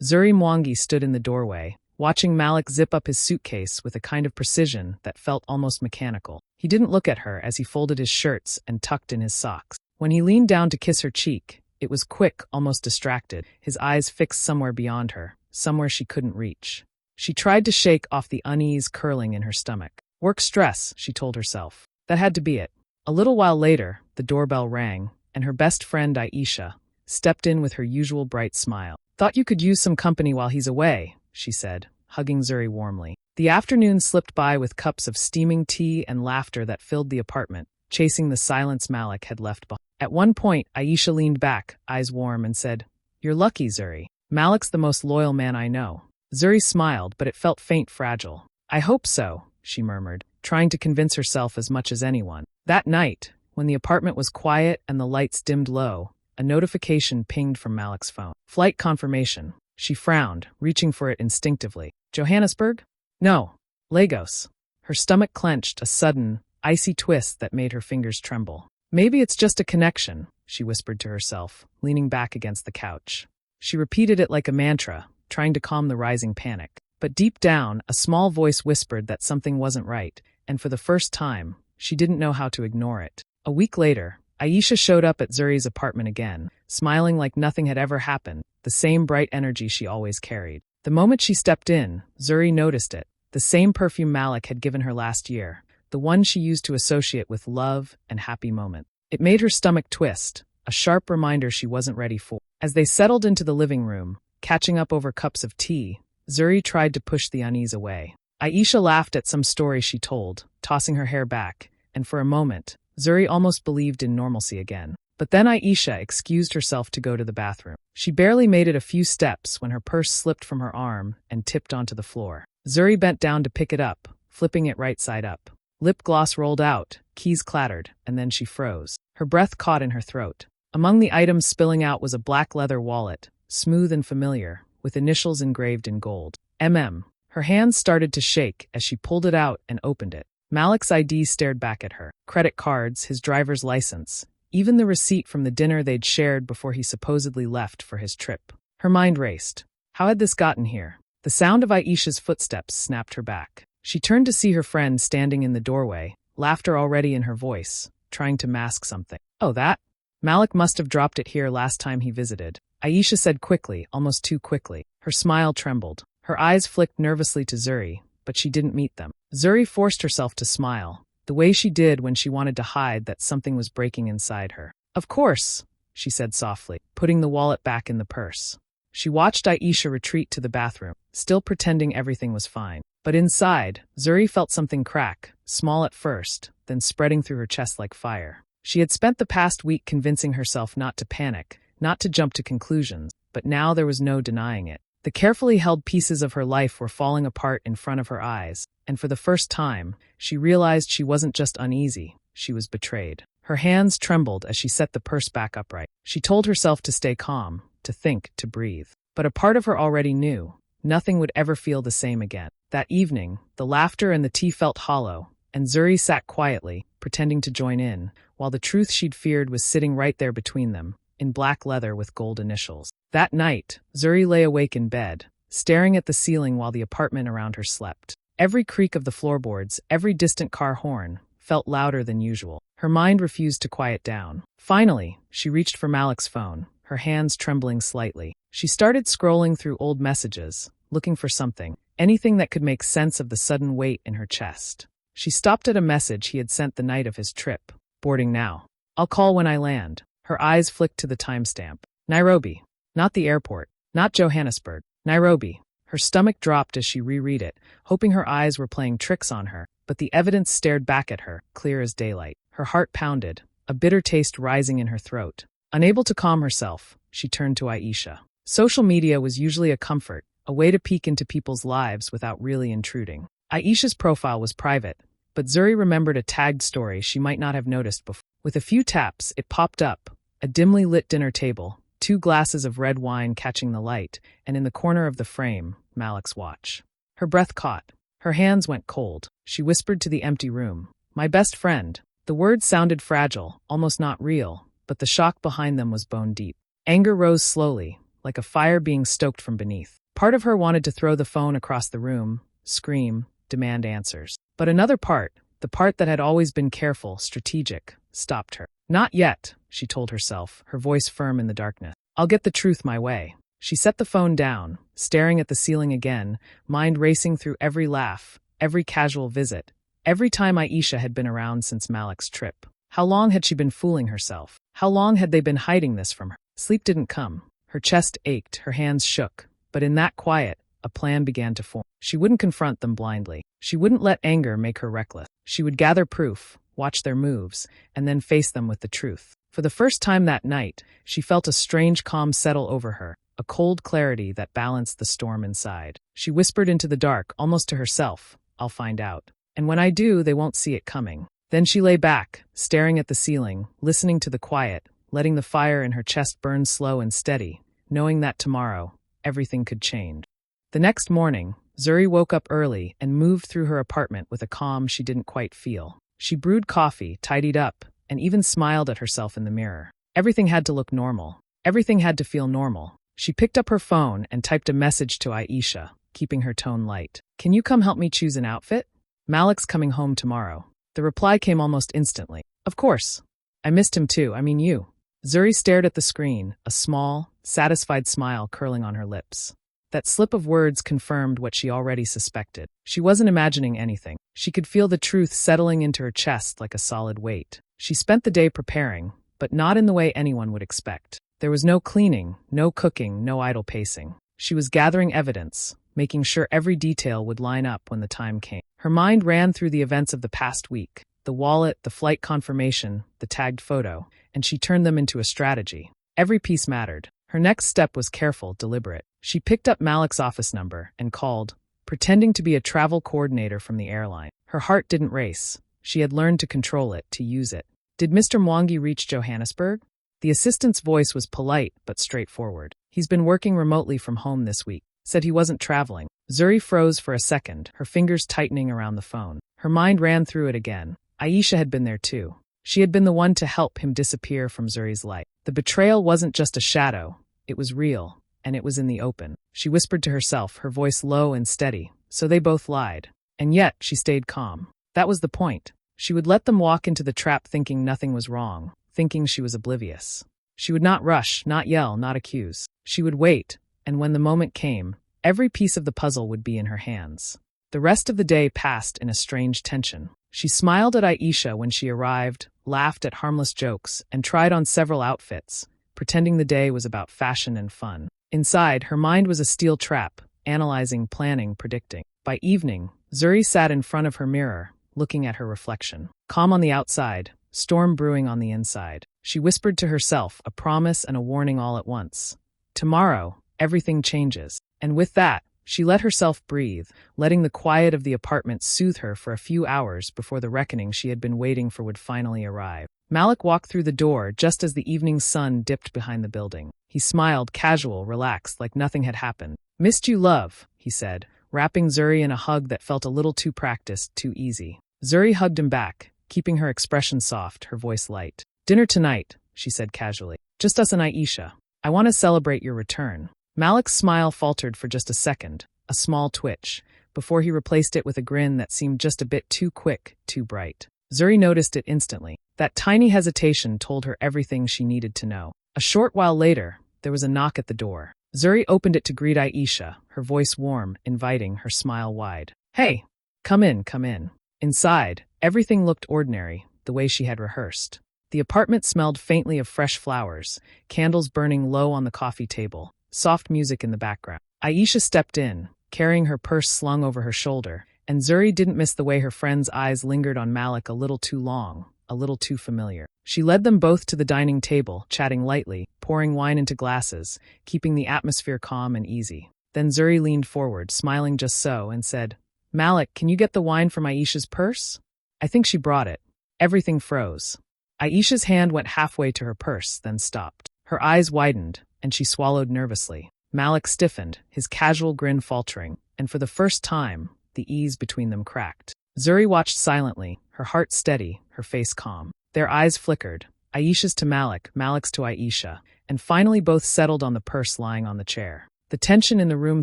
Zuri Mwangi stood in the doorway, watching Malik zip up his suitcase with a kind of precision that felt almost mechanical. He didn't look at her as he folded his shirts and tucked in his socks. When he leaned down to kiss her cheek, it was quick, almost distracted, his eyes fixed somewhere beyond her, somewhere she couldn't reach. She tried to shake off the unease curling in her stomach. Work stress, she told herself. That had to be it. A little while later, the doorbell rang, and her best friend Aisha stepped in with her usual bright smile. "Thought you could use some company while he's away," she said, hugging Zuri warmly. The afternoon slipped by with cups of steaming tea and laughter that filled the apartment, chasing the silence Malik had left behind. At one point, Aisha leaned back, eyes warm, and said, "You're lucky, Zuri. Malik's the most loyal man I know." Zuri smiled, but it felt faint, fragile. "I hope so," she murmured, trying to convince herself as much as anyone. That night, when the apartment was quiet and the lights dimmed low, a notification pinged from Malik's phone. Flight confirmation. She frowned, reaching for it instinctively. Johannesburg? No. Lagos. Her stomach clenched, a sudden, icy twist that made her fingers tremble. Maybe it's just a connection, she whispered to herself, leaning back against the couch. She repeated it like a mantra, trying to calm the rising panic. But deep down, a small voice whispered that something wasn't right, and for the first time, she didn't know how to ignore it. A week later, Aisha showed up at Zuri's apartment again, smiling like nothing had ever happened, the same bright energy she always carried. The moment she stepped in, Zuri noticed it, the same perfume Malik had given her last year, the one she used to associate with love and happy moments. It made her stomach twist, a sharp reminder she wasn't ready for. As they settled into the living room, catching up over cups of tea, Zuri tried to push the unease away. Aisha laughed at some story she told, tossing her hair back, and for a moment, Zuri almost believed in normalcy again. But then Aisha excused herself to go to the bathroom. She barely made it a few steps when her purse slipped from her arm and tipped onto the floor. Zuri bent down to pick it up, flipping it right side up. Lip gloss rolled out, keys clattered, and then she froze. Her breath caught in her throat. Among the items spilling out was a black leather wallet, smooth and familiar, with initials engraved in gold. MM. Her hands started to shake as she pulled it out and opened it. Malik's ID stared back at her. Credit cards, his driver's license, even the receipt from the dinner they'd shared before he supposedly left for his trip. Her mind raced. How had this gotten here? The sound of Aisha's footsteps snapped her back. She turned to see her friend standing in the doorway, laughter already in her voice, trying to mask something. "Oh, that? Malik must have dropped it here last time he visited," Aisha said quickly, almost too quickly. Her smile trembled. Her eyes flicked nervously to Zuri, but she didn't meet them. Zuri forced herself to smile, the way she did when she wanted to hide that something was breaking inside her. "Of course," she said softly, putting the wallet back in the purse. She watched Aisha retreat to the bathroom, still pretending everything was fine. But inside, Zuri felt something crack, small at first, then spreading through her chest like fire. She had spent the past week convincing herself not to panic, not to jump to conclusions, but now there was no denying it. The carefully held pieces of her life were falling apart in front of her eyes, and for the first time, she realized she wasn't just uneasy, she was betrayed. Her hands trembled as she set the purse back upright. She told herself to stay calm, to think, to breathe. But a part of her already knew, nothing would ever feel the same again. That evening, the laughter and the tea felt hollow, and Zuri sat quietly, pretending to join in, while the truth she'd feared was sitting right there between them, in black leather with gold initials. That night, Zuri lay awake in bed, staring at the ceiling while the apartment around her slept. Every creak of the floorboards, every distant car horn, felt louder than usual. Her mind refused to quiet down. Finally, she reached for Malik's phone, her hands trembling slightly. She started scrolling through old messages, looking for something, anything that could make sense of the sudden weight in her chest. She stopped at a message he had sent the night of his trip. "Boarding now. I'll call when I land." Her eyes flicked to the timestamp. Nairobi. Not the airport. Not Johannesburg. Nairobi. Her stomach dropped as she reread it, hoping her eyes were playing tricks on her, but the evidence stared back at her, clear as daylight. Her heart pounded, a bitter taste rising in her throat. Unable to calm herself, she turned to Aisha. Social media was usually a comfort, a way to peek into people's lives without really intruding. Aisha's profile was private, but Zuri remembered a tagged story she might not have noticed before. With a few taps, it popped up, a dimly lit dinner table, 2 glasses of red wine catching the light, and in the corner of the frame, Malik's watch. Her breath caught. Her hands went cold. She whispered to the empty room, "My best friend." The words sounded fragile, almost not real, but the shock behind them was bone deep. Anger rose slowly, like a fire being stoked from beneath. Part of her wanted to throw the phone across the room, scream, demand answers. But another part, the part that had always been careful, strategic, stopped her. Not yet, she told herself, her voice firm in the darkness. I'll get the truth my way. She set the phone down, staring at the ceiling again, mind racing through every laugh, every casual visit, every time Aisha had been around since Malik's trip. How long had she been fooling herself? How long had they been hiding this from her? Sleep didn't come. Her chest ached, her hands shook. But in that quiet, a plan began to form. She wouldn't confront them blindly. She wouldn't let anger make her reckless. She would gather proof, watch their moves, and then face them with the truth. For the first time that night, she felt a strange calm settle over her, a cold clarity that balanced the storm inside. She whispered into the dark, almost to herself, I'll find out. And when I do, they won't see it coming. Then she lay back, staring at the ceiling, listening to the quiet, letting the fire in her chest burn slow and steady, knowing that tomorrow, everything could change. The next morning, Zuri woke up early and moved through her apartment with a calm she didn't quite feel. She brewed coffee, tidied up, and even smiled at herself in the mirror. Everything had to look normal. Everything had to feel normal. She picked up her phone and typed a message to Aisha, keeping her tone light. Can you come help me choose an outfit? Malik's coming home tomorrow. The reply came almost instantly. Of course. I missed him too, I mean you. Zuri stared at the screen, a small, satisfied smile curling on her lips. That slip of words confirmed what she already suspected. She wasn't imagining anything. She could feel the truth settling into her chest like a solid weight. She spent the day preparing, but not in the way anyone would expect. There was no cleaning, no cooking, no idle pacing. She was gathering evidence, making sure every detail would line up when the time came. Her mind ran through the events of the past week, the wallet, the flight confirmation, the tagged photo, and she turned them into a strategy. Every piece mattered. Her next step was careful, deliberate. She picked up Malik's office number and called, pretending to be a travel coordinator from the airline. Her heart didn't race. She had learned to control it, to use it. Did Mr. Mwangi reach Johannesburg? The assistant's voice was polite but straightforward. He's been working remotely from home this week. Said he wasn't traveling. Zuri froze for a second, her fingers tightening around the phone. Her mind ran through it again. Aisha had been there too. She had been the one to help him disappear from Zuri's life. The betrayal wasn't just a shadow. It was real, and it was in the open. She whispered to herself, her voice low and steady. So they both lied. And yet, she stayed calm. That was the point. She would let them walk into the trap thinking nothing was wrong, thinking she was oblivious. She would not rush, not yell, not accuse. She would wait, and when the moment came, every piece of the puzzle would be in her hands. The rest of the day passed in a strange tension. She smiled at Aisha when she arrived, laughed at harmless jokes, and tried on several outfits, pretending the day was about fashion and fun. Inside, her mind was a steel trap, analyzing, planning, predicting. By evening, Zuri sat in front of her mirror, looking at her reflection. Calm on the outside, storm brewing on the inside. She whispered to herself, a promise and a warning all at once. Tomorrow, everything changes. And with that, she let herself breathe, letting the quiet of the apartment soothe her for a few hours before the reckoning she had been waiting for would finally arrive. Malik walked through the door just as the evening sun dipped behind the building. He smiled, casual, relaxed, like nothing had happened. Missed you, love, he said, wrapping Zuri in a hug that felt a little too practiced, too easy. Zuri hugged him back, keeping her expression soft, her voice light. Dinner tonight, she said casually. Just us and Aisha. I want to celebrate your return. Malik's smile faltered for just a second, a small twitch, before he replaced it with a grin that seemed just a bit too quick, too bright. Zuri noticed it instantly. That tiny hesitation told her everything she needed to know. A short while later, there was a knock at the door. Zuri opened it to greet Aisha, her voice warm, inviting, her smile wide. Hey, come in, come in. Inside, everything looked ordinary, the way she had rehearsed. The apartment smelled faintly of fresh flowers, candles burning low on the coffee table, soft music in the background. Aisha stepped in, carrying her purse slung over her shoulder, and Zuri didn't miss the way her friend's eyes lingered on Malik a little too long, a little too familiar. She led them both to the dining table, chatting lightly, pouring wine into glasses, keeping the atmosphere calm and easy. Then Zuri leaned forward, smiling just so, and said, Malik, can you get the wine from Aisha's purse? I think she brought it. Everything froze. Aisha's hand went halfway to her purse, then stopped. Her eyes widened, and she swallowed nervously. Malik stiffened, his casual grin faltering, and for the first time, the ease between them cracked. Zuri watched silently, her heart steady, her face calm. Their eyes flickered, Aisha's to Malik, Malik's to Aisha, and finally both settled on the purse lying on the chair. The tension in the room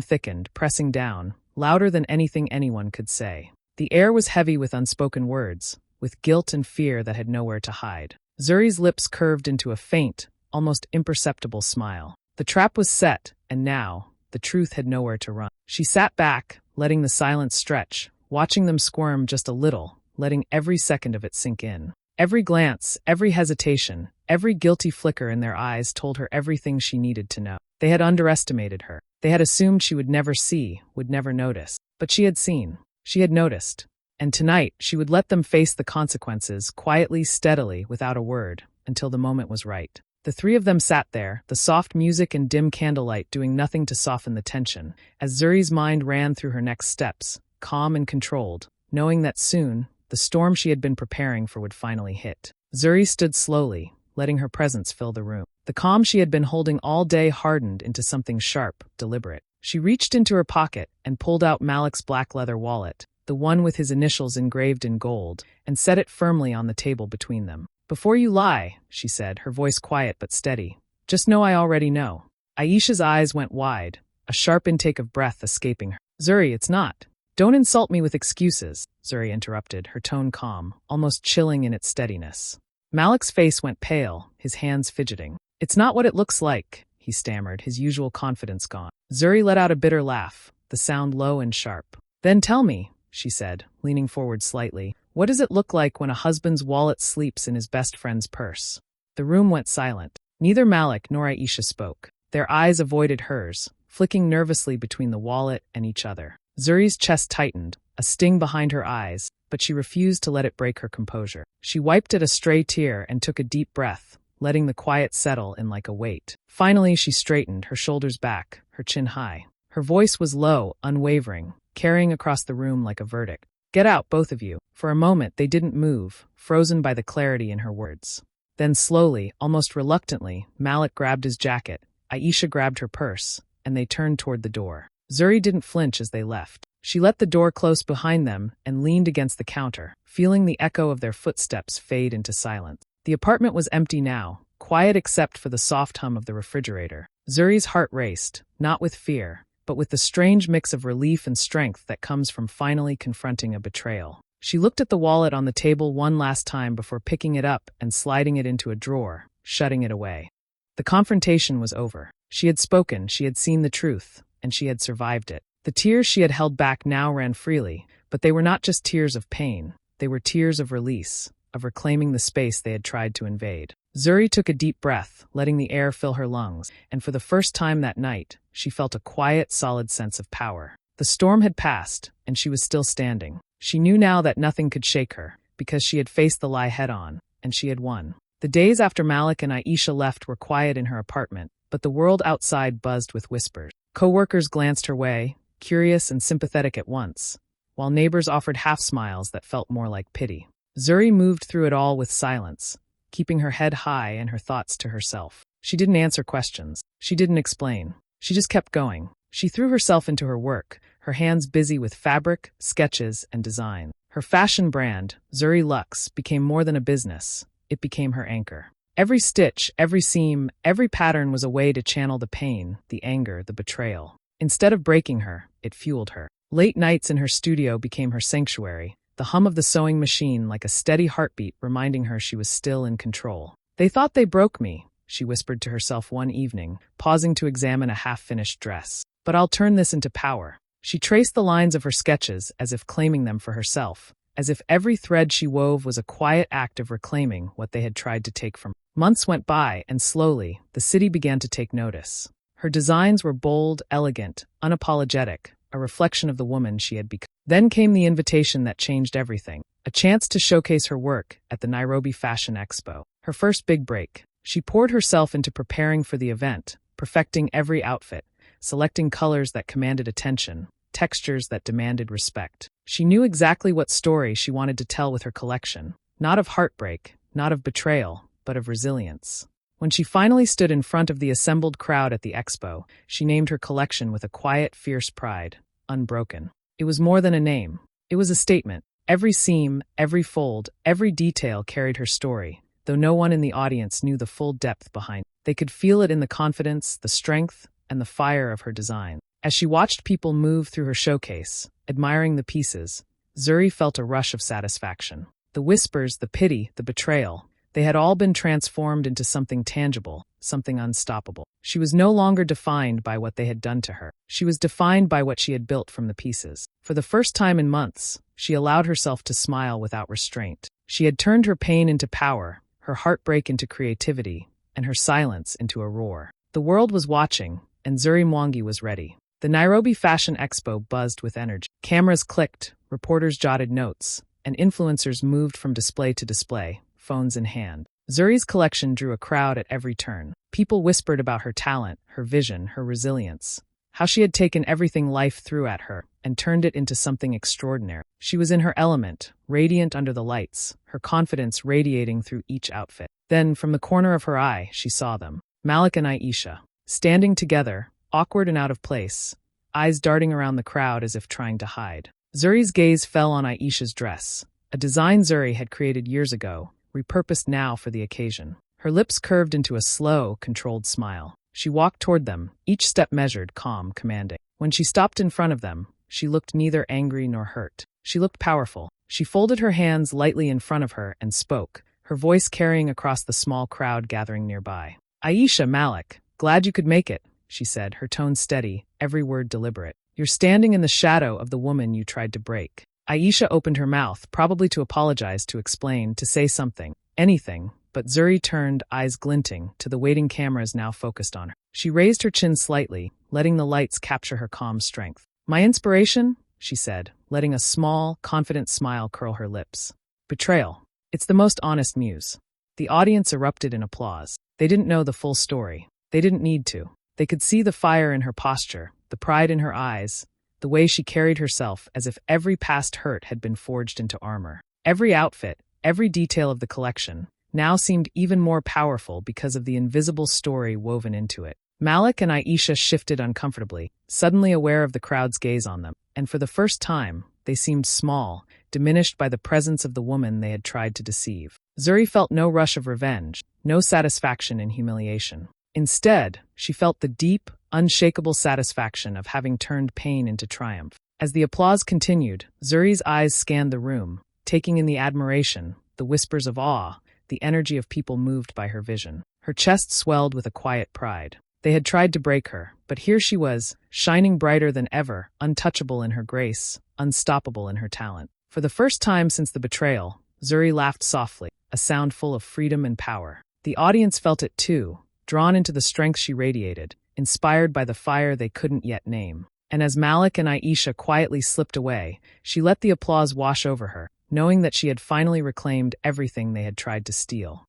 thickened, pressing down, louder than anything anyone could say. The air was heavy with unspoken words, with guilt and fear that had nowhere to hide. Zuri's lips curved into a faint, almost imperceptible smile. The trap was set, and now, the truth had nowhere to run. She sat back, letting the silence stretch, watching them squirm just a little, letting every second of it sink in. Every glance, every hesitation, every guilty flicker in their eyes told her everything she needed to know. They had underestimated her. They had assumed she would never see, would never notice. But she had seen. She had noticed. And tonight, she would let them face the consequences, quietly, steadily, without a word, until the moment was right. The three of them sat there, the soft music and dim candlelight doing nothing to soften the tension, as Zuri's mind ran through her next steps, calm and controlled, knowing that soon, the storm she had been preparing for would finally hit. Zuri stood slowly, letting her presence fill the room. The calm she had been holding all day hardened into something sharp, deliberate. She reached into her pocket and pulled out Malik's black leather wallet, the one with his initials engraved in gold, and set it firmly on the table between them. "Before you lie," she said, her voice quiet but steady, "just know I already know." Aisha's eyes went wide, a sharp intake of breath escaping her. "Zuri, it's not." "Don't insult me with excuses," Zuri interrupted, her tone calm, almost chilling in its steadiness. Malik's face went pale, his hands fidgeting. "It's not what it looks like," he stammered, his usual confidence gone. Zuri let out a bitter laugh, the sound low and sharp. "Then tell me," she said, leaning forward slightly, "what does it look like when a husband's wallet sleeps in his best friend's purse?" The room went silent. Neither Malik nor Aisha spoke. Their eyes avoided hers, flicking nervously between the wallet and each other. Zuri's chest tightened, a sting behind her eyes, but she refused to let it break her composure. She wiped at a stray tear and took a deep breath, letting the quiet settle in like a weight. Finally, she straightened, her shoulders back, her chin high. Her voice was low, unwavering, carrying across the room like a verdict. "Get out, both of you." For a moment, they didn't move, frozen by the clarity in her words. Then slowly, almost reluctantly, Malik grabbed his jacket, Aisha grabbed her purse, and they turned toward the door. Zuri didn't flinch as they left. She let the door close behind them and leaned against the counter, feeling the echo of their footsteps fade into silence. The apartment was empty now, quiet except for the soft hum of the refrigerator. Zuri's heart raced, not with fear, but with the strange mix of relief and strength that comes from finally confronting a betrayal. She looked at the wallet on the table one last time before picking it up and sliding it into a drawer, shutting it away. The confrontation was over. She had spoken, she had seen the truth, and she had survived it. The tears she had held back now ran freely, but they were not just tears of pain. They were tears of release, of reclaiming the space they had tried to invade. Zuri took a deep breath, letting the air fill her lungs, and for the first time that night, she felt a quiet, solid sense of power. The storm had passed, and she was still standing. She knew now that nothing could shake her, because she had faced the lie head-on, and she had won. The days after Malik and Aisha left were quiet in her apartment, but the world outside buzzed with whispers. Co-workers glanced her way, curious and sympathetic at once, while neighbors offered half-smiles that felt more like pity. Zuri moved through it all with silence, keeping her head high and her thoughts to herself. She didn't answer questions. She didn't explain. She just kept going. She threw herself into her work, her hands busy with fabric, sketches, and design. Her fashion brand, Zuri Luxe, became more than a business. It became her anchor. Every stitch, every seam, every pattern was a way to channel the pain, the anger, the betrayal. Instead of breaking her, it fueled her. Late nights in her studio became her sanctuary, the hum of the sewing machine like a steady heartbeat reminding her she was still in control. "They thought they broke me," she whispered to herself one evening, pausing to examine a half-finished dress. "But I'll turn this into power." She traced the lines of her sketches as if claiming them for herself, as if every thread she wove was a quiet act of reclaiming what they had tried to take from her. Months went by, and slowly, the city began to take notice. Her designs were bold, elegant, unapologetic, a reflection of the woman she had become. Then came the invitation that changed everything, a chance to showcase her work at the Nairobi Fashion Expo. Her first big break. She poured herself into preparing for the event, perfecting every outfit, selecting colors that commanded attention, textures that demanded respect. She knew exactly what story she wanted to tell with her collection, not of heartbreak, not of betrayal, but of resilience. When she finally stood in front of the assembled crowd at the expo, she named her collection with a quiet, fierce pride, unbroken. It was more than a name. It was a statement. Every seam, every fold, every detail carried her story, though no one in the audience knew the full depth behind it. They could feel it in the confidence, the strength, and the fire of her design. As she watched people move through her showcase, admiring the pieces, Zuri felt a rush of satisfaction. The whispers, the pity, the betrayal, they had all been transformed into something tangible, something unstoppable. She was no longer defined by what they had done to her. She was defined by what she had built from the pieces. For the first time in months, she allowed herself to smile without restraint. She had turned her pain into power, her heartbreak into creativity, and her silence into a roar. The world was watching, and Zuri Mwangi was ready. The Nairobi Fashion Expo buzzed with energy. Cameras clicked, reporters jotted notes, and influencers moved from display to display, phones in hand. Zuri's collection drew a crowd at every turn. People whispered about her talent, her vision, her resilience, how she had taken everything life threw at her and turned it into something extraordinary. She was in her element, radiant under the lights, her confidence radiating through each outfit. Then, from the corner of her eye, she saw them. Malik and Aisha, standing together, awkward and out of place, eyes darting around the crowd as if trying to hide. Zuri's gaze fell on Aisha's dress, a design Zuri had created years ago, repurposed now for the occasion. Her lips curved into a slow, controlled smile. She walked toward them, each step measured, calm, commanding. When she stopped in front of them, she looked neither angry nor hurt. She looked powerful. She folded her hands lightly in front of her and spoke, her voice carrying across the small crowd gathering nearby. "Aisha, Malik, glad you could make it," she said, her tone steady, every word deliberate. "You're standing in the shadow of the woman you tried to break." Aisha opened her mouth, probably to apologize, to explain, to say something, anything, but Zuri turned, eyes glinting, to the waiting cameras now focused on her. She raised her chin slightly, letting the lights capture her calm strength. "My inspiration?" she said, letting a small, confident smile curl her lips. "Betrayal. It's the most honest muse." The audience erupted in applause. They didn't know the full story. They didn't need to. They could see the fire in her posture, the pride in her eyes, the way she carried herself as if every past hurt had been forged into armor. Every outfit, every detail of the collection, now seemed even more powerful because of the invisible story woven into it. Malik and Aisha shifted uncomfortably, suddenly aware of the crowd's gaze on them, and for the first time, they seemed small, diminished by the presence of the woman they had tried to deceive. Zuri felt no rush of revenge, no satisfaction in humiliation. Instead, she felt the deep, unshakable satisfaction of having turned pain into triumph. As the applause continued, Zuri's eyes scanned the room, taking in the admiration, the whispers of awe, the energy of people moved by her vision. Her chest swelled with a quiet pride. They had tried to break her, but here she was, shining brighter than ever, untouchable in her grace, unstoppable in her talent. For the first time since the betrayal, Zuri laughed softly, a sound full of freedom and power. The audience felt it too, drawn into the strength she radiated, inspired by the fire they couldn't yet name. And as Malik and Aisha quietly slipped away, she let the applause wash over her, knowing that she had finally reclaimed everything they had tried to steal.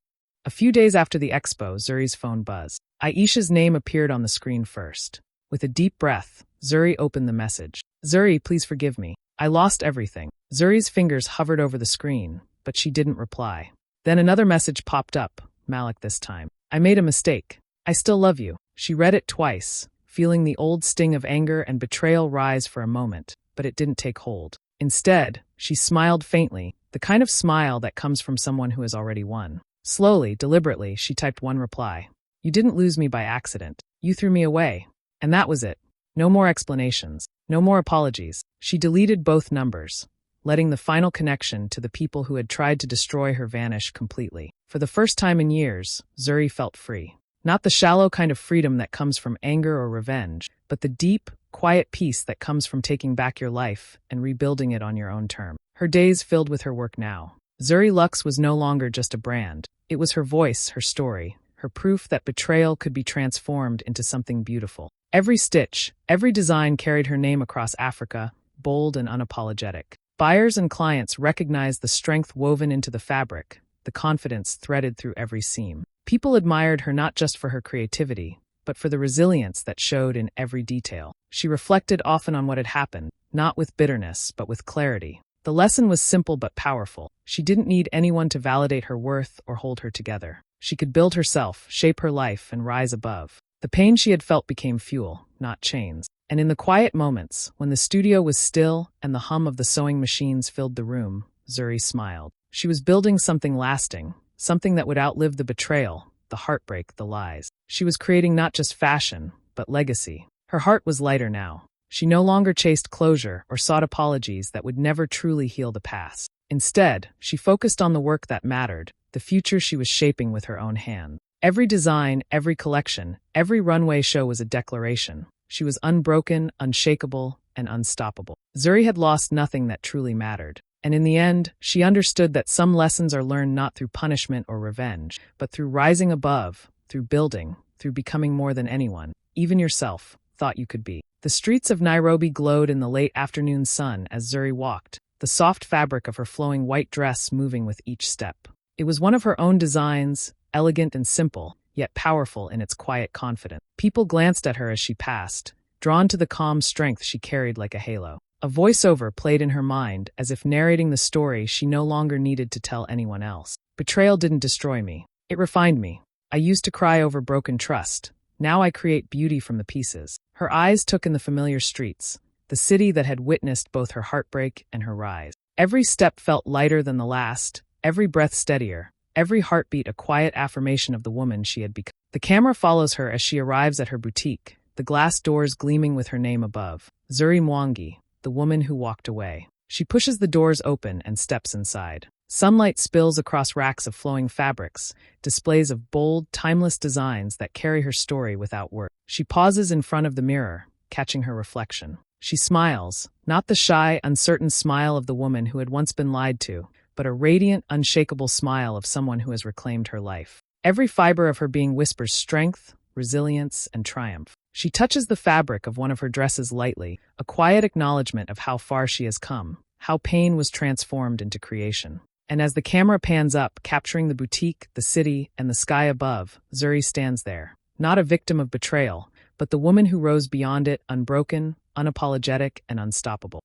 A few days after the expo, Zuri's phone buzzed. Aisha's name appeared on the screen first. With a deep breath, Zuri opened the message. "Zuri, please forgive me. I lost everything." Zuri's fingers hovered over the screen, but she didn't reply. Then another message popped up, Malik this time. "I made a mistake. I still love you." She read it twice, feeling the old sting of anger and betrayal rise for a moment, but it didn't take hold. Instead, she smiled faintly, the kind of smile that comes from someone who has already won. Slowly, deliberately, she typed one reply. "You didn't lose me by accident. You threw me away." And that was it. No more explanations. No more apologies. She deleted both numbers, letting the final connection to the people who had tried to destroy her vanish completely. For the first time in years, Zuri felt free. Not the shallow kind of freedom that comes from anger or revenge, but the deep, quiet peace that comes from taking back your life and rebuilding it on your own terms. Her days filled with her work now. Zuri Lux was no longer just a brand. It was her voice, her story, her proof that betrayal could be transformed into something beautiful. Every stitch, every design carried her name across Africa, bold and unapologetic. Buyers and clients recognized the strength woven into the fabric, the confidence threaded through every seam. People admired her not just for her creativity, but for the resilience that showed in every detail. She reflected often on what had happened, not with bitterness, but with clarity. The lesson was simple but powerful. She didn't need anyone to validate her worth or hold her together. She could build herself, shape her life, and rise above. The pain she had felt became fuel, not chains. And in the quiet moments, when the studio was still and the hum of the sewing machines filled the room, Zuri smiled. She was building something lasting, something that would outlive the betrayal, the heartbreak, the lies. She was creating not just fashion, but legacy. Her heart was lighter now. She no longer chased closure or sought apologies that would never truly heal the past. Instead, she focused on the work that mattered, the future she was shaping with her own hand. Every design, every collection, every runway show was a declaration. She was unbroken, unshakable, and unstoppable. Zuri had lost nothing that truly mattered. And in the end, she understood that some lessons are learned not through punishment or revenge, but through rising above, through building, through becoming more than anyone, even yourself, thought you could be. The streets of Nairobi glowed in the late afternoon sun as Zuri walked, the soft fabric of her flowing white dress moving with each step. It was one of her own designs, elegant and simple, yet powerful in its quiet confidence. People glanced at her as she passed, drawn to the calm strength she carried like a halo. A voiceover played in her mind, as if narrating the story she no longer needed to tell anyone else. Betrayal didn't destroy me. It refined me. I used to cry over broken trust. Now I create beauty from the pieces. Her eyes took in the familiar streets, the city that had witnessed both her heartbreak and her rise. Every step felt lighter than the last, every breath steadier, every heartbeat a quiet affirmation of the woman she had become. The camera follows her as she arrives at her boutique, the glass doors gleaming with her name above. Zuri Mwangi, the woman who walked away. She pushes the doors open and steps inside. Sunlight spills across racks of flowing fabrics, displays of bold, timeless designs that carry her story without words. She pauses in front of the mirror, catching her reflection. She smiles, not the shy, uncertain smile of the woman who had once been lied to, but a radiant, unshakable smile of someone who has reclaimed her life. Every fiber of her being whispers strength, resilience, and triumph. She touches the fabric of one of her dresses lightly, a quiet acknowledgement of how far she has come, how pain was transformed into creation. And as the camera pans up, capturing the boutique, the city, and the sky above, Zuri stands there, not a victim of betrayal, but the woman who rose beyond it, unbroken, unapologetic, and unstoppable.